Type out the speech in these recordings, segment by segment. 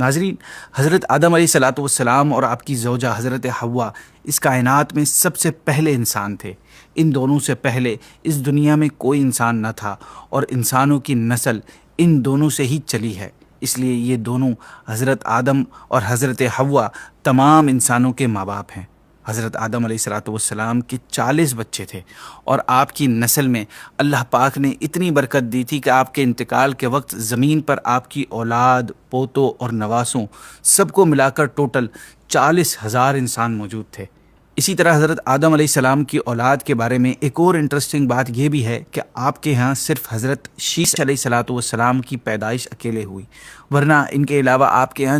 ناظرین، حضرت آدم علیہ الصلاۃ والسلام اور آپ کی زوجہ حضرت حوا اس کائنات میں سب سے پہلے انسان تھے۔ ان دونوں سے پہلے اس دنیا میں کوئی انسان نہ تھا، اور انسانوں کی نسل ان دونوں سے ہی چلی ہے۔ اس لیے یہ دونوں، حضرت آدم اور حضرت حوا، تمام انسانوں کے ماں باپ ہیں۔ حضرت آدم علیہ الصلاۃ والسلام کے 40 بچے تھے، اور آپ کی نسل میں اللہ پاک نے اتنی برکت دی تھی کہ آپ کے انتقال کے وقت زمین پر آپ کی اولاد، پوتوں اور نواسوں سب کو ملا کر ٹوٹل 40,000 انسان موجود تھے۔ اسی طرح حضرت آدم علیہ السلام کی اولاد کے بارے میں ایک اور انٹرسٹنگ بات یہ بھی ہے کہ آپ کے ہاں صرف حضرت شیس علیہ الصلاۃ والسلام کی پیدائش اکیلے ہوئی، ورنہ ان کے علاوہ آپ کے ہاں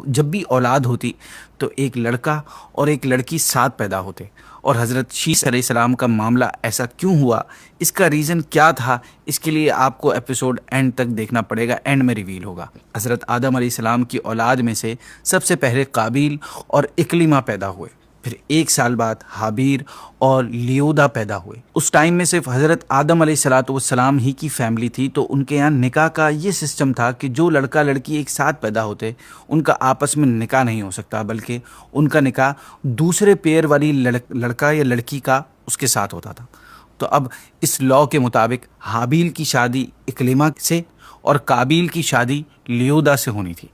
جب بھی اولاد ہوتی تو ایک لڑکا اور ایک لڑکی ساتھ پیدا ہوتے۔ اور حضرت شیس علیہ السلام کا معاملہ ایسا کیوں ہوا، اس کا ریزن کیا تھا، اس کے لیے آپ کو ایپیسوڈ اینڈ تک دیکھنا پڑے گا، اینڈ میں ریویل ہوگا۔ حضرت آدم علیہ السلام کی اولاد میں سے سب سے پہلے قابیل اور اکلیمہ پیدا ہوئے، پھر 1 سال بعد حابیر اور لیودا پیدا ہوئے۔ اس ٹائم میں صرف حضرت آدم علیہ الصلاۃ والسلام ہی کی فیملی تھی، تو ان کے یہاں نکاح کا یہ سسٹم تھا کہ جو لڑکا لڑکی ایک ساتھ پیدا ہوتے ان کا آپس میں نکاح نہیں ہو سکتا، بلکہ ان کا نکاح دوسرے پیئر والی لڑکا یا لڑکی کا اس کے ساتھ ہوتا تھا۔ تو اب اس لاء کے مطابق حابیل کی شادی اکلیمہ سے اور قابیل کی شادی لیودا سے ہونی تھی،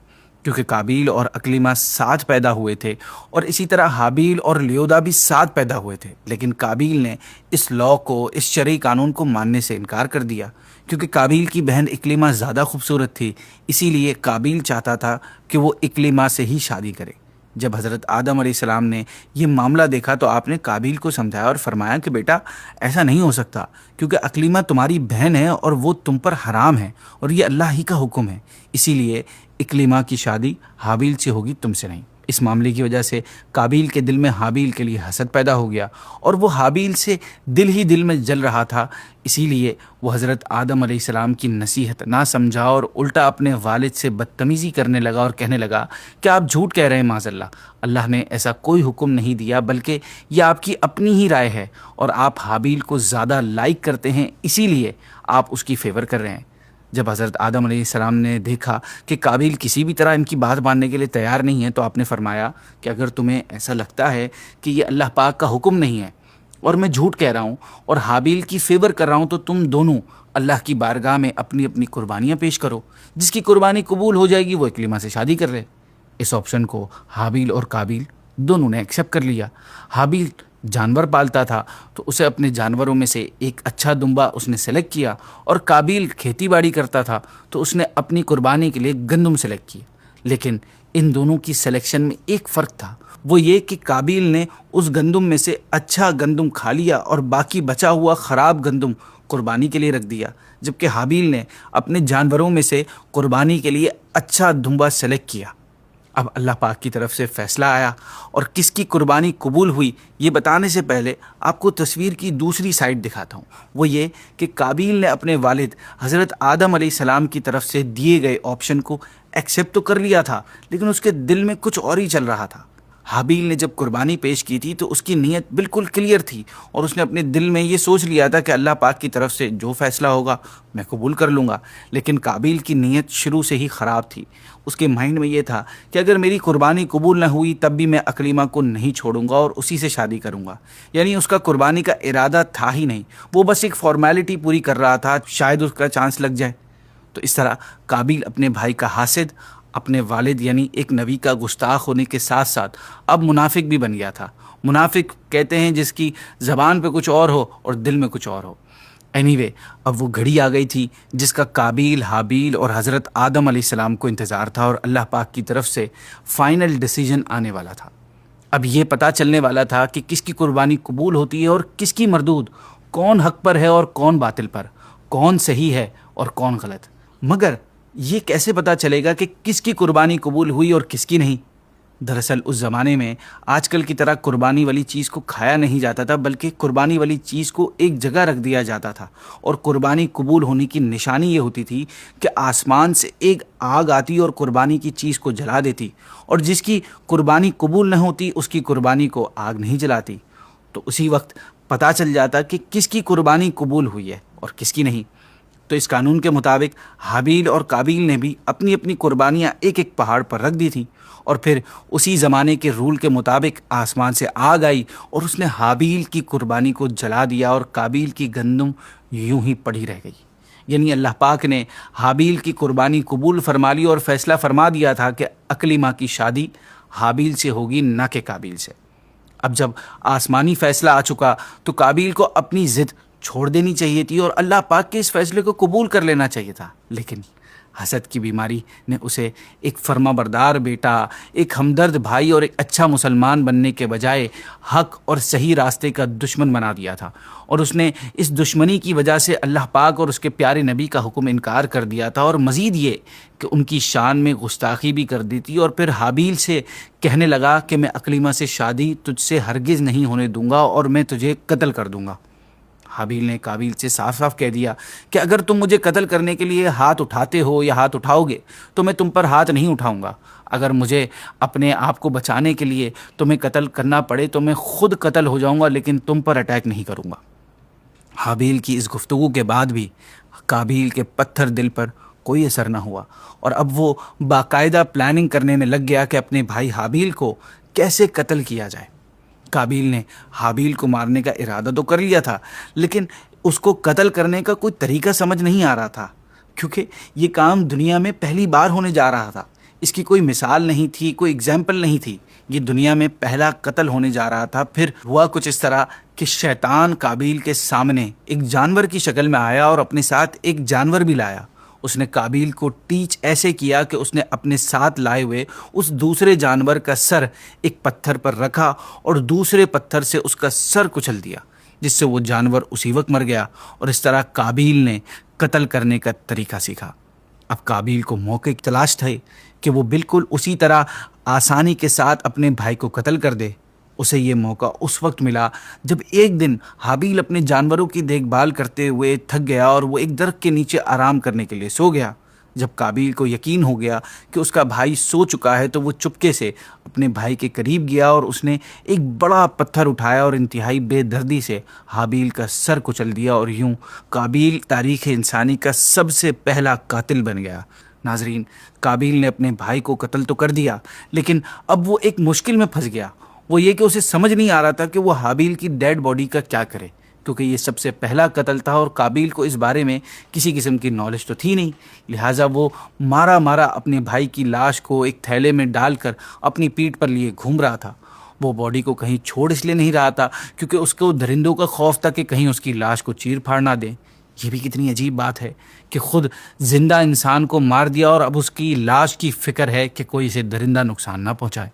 کیونکہ قابیل اور اکلیمہ ساتھ پیدا ہوئے تھے، اور اسی طرح حابیل اور لیودا بھی ساتھ پیدا ہوئے تھے۔ لیکن قابیل نے اس لاء کو، اس شرعی قانون کو ماننے سے انکار کر دیا، کیونکہ قابیل کی بہن اکلیمہ زیادہ خوبصورت تھی، اسی لیے قابیل چاہتا تھا کہ وہ اکلیمہ سے ہی شادی کرے۔ جب حضرت آدم علیہ السلام نے یہ معاملہ دیکھا تو آپ نے قابیل کو سمجھایا اور فرمایا کہ بیٹا ایسا نہیں ہو سکتا، کیونکہ اکلیمہ تمہاری بہن ہے اور وہ تم پر حرام ہے، اور یہ اللہ ہی کا حکم ہے، اسی لیے اکلیمہ کی شادی حابیل سے ہوگی، تم سے نہیں۔ اس معاملے کی وجہ سے قابیل کے دل میں حابیل کے لیے حسد پیدا ہو گیا، اور وہ حابیل سے دل ہی دل میں جل رہا تھا، اسی لیے وہ حضرت آدم علیہ السلام کی نصیحت نہ سمجھا اور الٹا اپنے والد سے بدتمیزی کرنے لگا اور کہنے لگا کہ آپ جھوٹ کہہ رہے ہیں، معاذ اللہ نے ایسا کوئی حکم نہیں دیا، بلکہ یہ آپ کی اپنی ہی رائے ہے، اور آپ حابیل کو زیادہ لائک کرتے ہیں، اسی لیے آپ اس کی فیور کر رہے ہیں۔ جب حضرت آدم علیہ السلام نے دیکھا کہ قابیل کسی بھی طرح ان کی بات ماننے کے لیے تیار نہیں ہے، تو آپ نے فرمایا کہ اگر تمہیں ایسا لگتا ہے کہ یہ اللہ پاک کا حکم نہیں ہے اور میں جھوٹ کہہ رہا ہوں اور حابیل کی فیور کر رہا ہوں، تو تم دونوں اللہ کی بارگاہ میں اپنی اپنی قربانیاں پیش کرو، جس کی قربانی قبول ہو جائے گی وہ اکلیمہ سے شادی کر لے۔ اس آپشن کو حابیل اور قابیل دونوں نے ایکسیپٹ کر لیا۔ حابیل جانور پالتا تھا، تو اسے اپنے جانوروں میں سے ایک اچھا دمبا اس نے سلیکٹ کیا، اور قابیل کھیتی باڑی کرتا تھا، تو اس نے اپنی قربانی کے لیے گندم سلیکٹ کی۔ لیکن ان دونوں کی سلیکشن میں ایک فرق تھا، وہ یہ کہ قابیل نے اس گندم میں سے اچھا گندم کھا لیا اور باقی بچا ہوا خراب گندم قربانی کے لیے رکھ دیا، جبکہ حابیل نے اپنے جانوروں میں سے قربانی کے لیے اچھا دمبا سلیکٹ کیا۔ اب اللہ پاک کی طرف سے فیصلہ آیا، اور کس کی قربانی قبول ہوئی یہ بتانے سے پہلے آپ کو تصویر کی دوسری سائڈ دکھاتا ہوں۔ وہ یہ کہ قابیل نے اپنے والد حضرت آدم علیہ السلام کی طرف سے دیے گئے آپشن کو ایکسیپٹ تو کر لیا تھا، لیکن اس کے دل میں کچھ اور ہی چل رہا تھا۔ حابیل نے جب قربانی پیش کی تھی تو اس کی نیت بالکل کلیئر تھی، اور اس نے اپنے دل میں یہ سوچ لیا تھا کہ اللہ پاک کی طرف سے جو فیصلہ ہوگا میں قبول کر لوں گا۔ لیکن قابیل کی نیت شروع سے ہی خراب تھی، اس کے مائنڈ میں یہ تھا کہ اگر میری قربانی قبول نہ ہوئی تب بھی میں اکلیمہ کو نہیں چھوڑوں گا اور اسی سے شادی کروں گا، یعنی اس کا قربانی کا ارادہ تھا ہی نہیں، وہ بس ایک فارمیلٹی پوری کر رہا تھا، شاید اس کا چانس لگ جائے۔ تو اس طرح قابیل اپنے بھائی کا حاسد، اپنے والد یعنی ایک نبی کا گستاخ ہونے کے ساتھ ساتھ اب منافق بھی بن گیا تھا۔ منافق کہتے ہیں جس کی زبان پہ کچھ اور ہو اور دل میں کچھ اور ہو۔ اب وہ گھڑی آ گئی تھی جس کا قابیل، حابیل اور حضرت آدم علیہ السلام کو انتظار تھا، اور اللہ پاک کی طرف سے فائنل ڈیسیجن آنے والا تھا۔ اب یہ پتہ چلنے والا تھا کہ کس کی قربانی قبول ہوتی ہے اور کس کی مردود، کون حق پر ہے اور کون باطل پر، کون صحیح ہے اور کون غلط۔ مگر یہ کیسے پتہ چلے گا کہ کس کی قربانی قبول ہوئی اور کس کی نہیں؟ دراصل اس زمانے میں آج کل کی طرح قربانی والی چیز کو کھایا نہیں جاتا تھا، بلکہ قربانی والی چیز کو ایک جگہ رکھ دیا جاتا تھا، اور قربانی قبول ہونے کی نشانی یہ ہوتی تھی کہ آسمان سے ایک آگ آتی اور قربانی کی چیز کو جلا دیتی، اور جس کی قربانی قبول نہ ہوتی اس کی قربانی کو آگ نہیں جلاتی۔ تو اسی وقت پتہ چل جاتا کہ کس کی قربانی قبول ہوئی ہے اور کس کی نہیں۔ تو اس قانون کے مطابق حابیل اور قابیل نے بھی اپنی اپنی قربانیاں ایک ایک پہاڑ پر رکھ دی تھیں، اور پھر اسی زمانے کے رول کے مطابق آسمان سے آگ آئی اور اس نے حابیل کی قربانی کو جلا دیا اور قابیل کی گندم یوں ہی پڑی رہ گئی۔ یعنی اللہ پاک نے حابیل کی قربانی قبول فرما لی اور فیصلہ فرما دیا تھا کہ اکلیما کی شادی حابیل سے ہوگی، نہ کہ قابیل سے۔ اب جب آسمانی فیصلہ آ چکا تو قابیل کو اپنی ضد چھوڑ دینی چاہیے تھی اور اللہ پاک کے اس فیصلے کو قبول کر لینا چاہیے تھا، لیکن حسد کی بیماری نے اسے ایک فرما بردار بیٹا، ایک ہمدرد بھائی اور ایک اچھا مسلمان بننے کے بجائے حق اور صحیح راستے کا دشمن بنا دیا تھا، اور اس نے اس دشمنی کی وجہ سے اللہ پاک اور اس کے پیارے نبی کا حکم انکار کر دیا تھا، اور مزید یہ کہ ان کی شان میں گستاخی بھی کر دی تھی، اور پھر حابیل سے کہنے لگا کہ میں اکلیما سے شادی تجھ سے ہرگز نہیں ہونے دوں گا اور میں تجھے قتل کر دوں گا۔ حابیل نے قابیل سے صاف صاف کہہ دیا کہ اگر تم مجھے قتل کرنے کے لیے ہاتھ اٹھاتے ہو یا ہاتھ اٹھاؤ گے تو میں تم پر ہاتھ نہیں اٹھاؤں گا، اگر مجھے اپنے آپ کو بچانے کے لیے تمہیں قتل کرنا پڑے تو میں خود قتل ہو جاؤں گا، لیکن تم پر اٹیک نہیں کروں گا۔ حابیل کی اس گفتگو کے بعد بھی قابیل کے پتھر دل پر کوئی اثر نہ ہوا، اور اب وہ باقاعدہ پلاننگ کرنے میں لگ گیا کہ اپنے بھائی حابیل کو کیسے قتل کیا جائے۔ قابیل نے حابیل کو مارنے کا ارادہ تو کر لیا تھا، لیکن اس کو قتل کرنے کا کوئی طریقہ سمجھ نہیں آ رہا تھا، کیونکہ یہ کام دنیا میں پہلی بار ہونے جا رہا تھا۔ اس کی کوئی مثال نہیں تھی، کوئی اگزامپل نہیں تھی، یہ دنیا میں پہلا قتل ہونے جا رہا تھا۔ پھر ہوا کچھ اس طرح کہ شیطان قابیل کے سامنے ایک جانور کی شکل میں آیا اور اپنے ساتھ ایک جانور بھی لایا۔ اس نے قابیل کو ٹیچ ایسے کیا کہ اس نے اپنے ساتھ لائے ہوئے اس دوسرے جانور کا سر ایک پتھر پر رکھا اور دوسرے پتھر سے اس کا سر کچل دیا، جس سے وہ جانور اسی وقت مر گیا، اور اس طرح قابیل نے قتل کرنے کا طریقہ سیکھا۔ اب قابیل کو موقع کی تلاش تھی کہ وہ بالکل اسی طرح آسانی کے ساتھ اپنے بھائی کو قتل کر دے۔ اسے یہ موقع اس وقت ملا جب ایک دن حابیل اپنے جانوروں کی دیکھ بھال کرتے ہوئے تھک گیا اور وہ ایک درخت کے نیچے آرام کرنے کے لیے سو گیا۔ جب قابیل کو یقین ہو گیا کہ اس کا بھائی سو چکا ہے تو وہ چپکے سے اپنے بھائی کے قریب گیا اور اس نے ایک بڑا پتھر اٹھایا اور انتہائی بے دردی سے حابیل کا سر کچل دیا، اور یوں قابیل تاریخ انسانی کا سب سے پہلا قاتل بن گیا۔ ناظرین، قابیل نے اپنے بھائی کو قتل تو کر دیا، لیکن اب وہ ایک مشکل میں پھنس گیا۔ وہ یہ کہ اسے سمجھ نہیں آ رہا تھا کہ وہ حابیل کی ڈیڈ باڈی کا کیا کرے، کیونکہ یہ سب سے پہلا قتل تھا اور قابیل کو اس بارے میں کسی قسم کی نالج تو تھی نہیں، لہٰذا وہ مارا اپنے بھائی کی لاش کو ایک تھیلے میں ڈال کر اپنی پیٹھ پر لیے گھوم رہا تھا۔ وہ باڈی کو کہیں چھوڑ اس لیے نہیں رہا تھا کیونکہ اس کو درندوں کا خوف تھا کہ کہیں اس کی لاش کو چیر پھاڑ نہ دیں۔ یہ بھی کتنی عجیب بات ہے کہ خود زندہ انسان کو مار دیا اور اب اس کی لاش کی فکر ہے کہ کوئی اسے درندہ نقصان نہ پہنچائے۔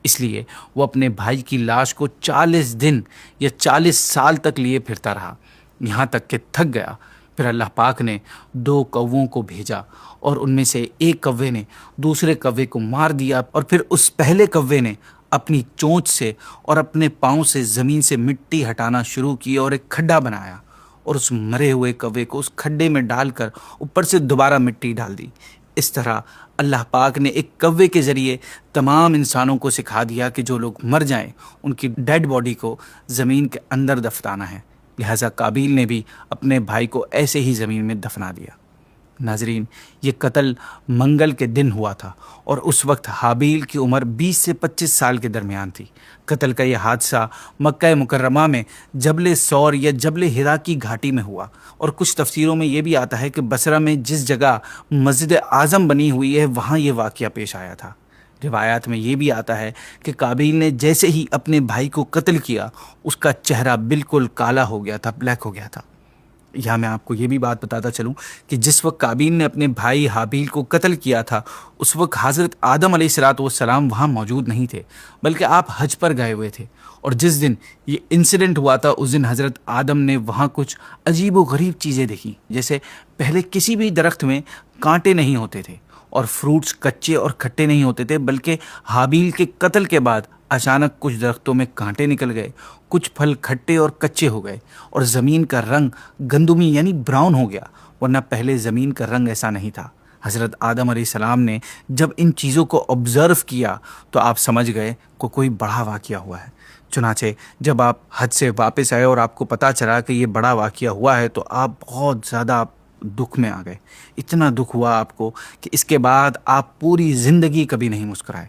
اس لیے وہ اپنے بھائی کی لاش کو 40 دن یا 40 سال تک لیے پھرتا رہا، یہاں تک کہ تھک گیا۔ پھر اللہ پاک نے 2 کووں کو بھیجا اور ان میں سے ایک کوے نے دوسرے کوے کو مار دیا، اور پھر اس پہلے کوے نے اپنی چونچ سے اور اپنے پاؤں سے زمین سے مٹی ہٹانا شروع کی اور ایک کھڈا بنایا، اور اس مرے ہوئے کوے کو اس کھڈے میں ڈال کر اوپر سے دوبارہ مٹی ڈال دی۔ اس طرح اللہ پاک نے ایک کوے کے ذریعے تمام انسانوں کو سکھا دیا کہ جو لوگ مر جائیں ان کی ڈیڈ باڈی کو زمین کے اندر دفنانا ہے، لہٰذا قابیل نے بھی اپنے بھائی کو ایسے ہی زمین میں دفنا دیا۔ ناظرین، یہ قتل منگل کے دن ہوا تھا اور اس وقت حابیل کی عمر 20 سے 25 سال کے درمیان تھی۔ قتل کا یہ حادثہ مکہ مکرمہ میں جبل سور یا جبل ہرا کی گھاٹی میں ہوا، اور کچھ تفسیروں میں یہ بھی آتا ہے کہ بصرہ میں جس جگہ مسجد اعظم بنی ہوئی ہے وہاں یہ واقعہ پیش آیا تھا۔ روایات میں یہ بھی آتا ہے کہ قابیل نے جیسے ہی اپنے بھائی کو قتل کیا اس کا چہرہ بالکل کالا ہو گیا تھا، بلیک ہو گیا تھا۔ یہاں میں آپ کو یہ بھی بات بتاتا چلوں کہ جس وقت قابیل نے اپنے بھائی حابیل کو قتل کیا تھا اس وقت حضرت آدم علیہ السلام وہاں موجود نہیں تھے، بلکہ آپ حج پر گئے ہوئے تھے، اور جس دن یہ انسیڈنٹ ہوا تھا اس دن حضرت آدم نے وہاں کچھ عجیب و غریب چیزیں دیکھی، جیسے پہلے کسی بھی درخت میں کانٹے نہیں ہوتے تھے اور فروٹس کچے اور کھٹے نہیں ہوتے تھے، بلکہ حابیل کے قتل کے بعد اچانک کچھ درختوں میں کانٹے نکل گئے، کچھ پھل کھٹے اور کچے ہو گئے، اور زمین کا رنگ گندمی یعنی براؤن ہو گیا، ورنہ پہلے زمین کا رنگ ایسا نہیں تھا۔ حضرت آدم علیہ السلام نے جب ان چیزوں کو آبزرو کیا تو آپ سمجھ گئے کہ کوئی بڑا واقعہ ہوا ہے۔ چنانچہ جب آپ حج سے واپس آئے اور آپ کو پتہ چلا کہ یہ بڑا واقعہ ہوا ہے تو آپ بہت زیادہ دکھ میں آ گئے، اتنا دکھ ہوا آپ کو کہ اس کے بعد آپ پوری زندگی کبھی نہیں مسکرائے۔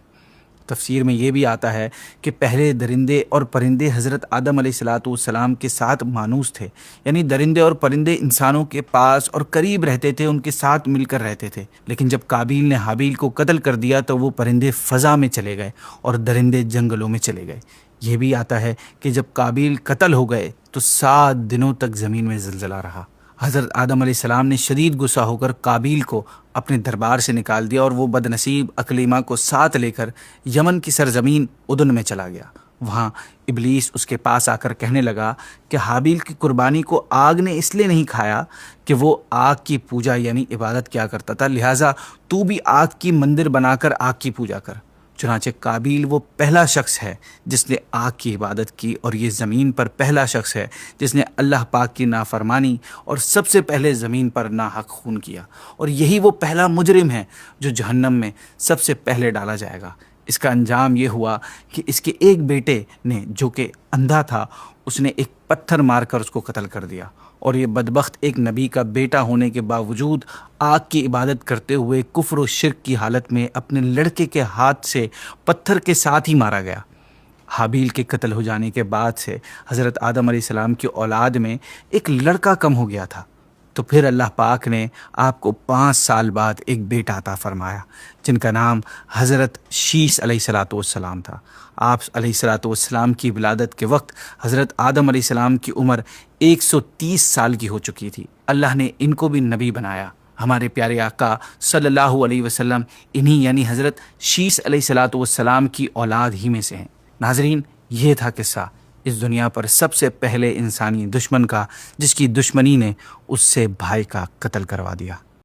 تفسیر میں یہ بھی آتا ہے کہ پہلے درندے اور پرندے حضرت آدم علیہ السلام کے ساتھ مانوس تھے، یعنی درندے اور پرندے انسانوں کے پاس اور قریب رہتے تھے، ان کے ساتھ مل کر رہتے تھے، لیکن جب قابیل نے حابیل کو قتل کر دیا تو وہ پرندے فضا میں چلے گئے اور درندے جنگلوں میں چلے گئے۔ یہ بھی آتا ہے کہ جب قابیل قتل ہو گئے تو 7 دنوں تک زمین میں زلزلہ رہا۔ حضرت آدم علیہ السلام نے شدید غصہ ہو کر قابیل کو اپنے دربار سے نکال دیا اور وہ بد نصیب اکلیمہ کو ساتھ لے کر یمن کی سرزمین ادن میں چلا گیا۔ وہاں ابلیس اس کے پاس آ کر کہنے لگا کہ حابیل کی قربانی کو آگ نے اس لیے نہیں کھایا کہ وہ آگ کی پوجا یعنی عبادت کیا کرتا تھا، لہٰذا تو بھی آگ کی مندر بنا کر آگ کی پوجا کر۔ چنانچہ قابیل وہ پہلا شخص ہے جس نے آگ کی عبادت کی، اور یہ زمین پر پہلا شخص ہے جس نے اللہ پاک کی نافرمانی اور سب سے پہلے زمین پر ناحق خون کیا، اور یہی وہ پہلا مجرم ہے جو جہنم میں سب سے پہلے ڈالا جائے گا۔ اس کا انجام یہ ہوا کہ اس کے ایک بیٹے نے جو کہ اندھا تھا، اس نے ایک پتھر مار کر اس کو قتل کر دیا، اور یہ بدبخت ایک نبی کا بیٹا ہونے کے باوجود آگ کی عبادت کرتے ہوئے کفر و شرک کی حالت میں اپنے لڑکے کے ہاتھ سے پتھر کے ساتھ ہی مارا گیا۔ حابیل کے قتل ہو جانے کے بعد سے حضرت آدم علیہ السلام کی اولاد میں ایک لڑکا کم ہو گیا تھا، تو پھر اللہ پاک نے آپ کو 5 سال بعد ایک بیٹا عطا فرمایا جن کا نام حضرت شیس علیہ السلام تھا۔ آپ علیہ السلام کی ولادت کے وقت حضرت آدم علیہ السلام کی عمر 130 سال کی ہو چکی تھی۔ اللہ نے ان کو بھی نبی بنایا۔ ہمارے پیارے آقا صلی اللہ علیہ وسلم انہی یعنی حضرت شیس علیہ السلام کی اولاد ہی میں سے ہیں۔ ناظرین، یہ تھا قصہ اس دنیا پر سب سے پہلے انسانی دشمن کا، جس کی دشمنی نے اس سے بھائی کا قتل کروا دیا۔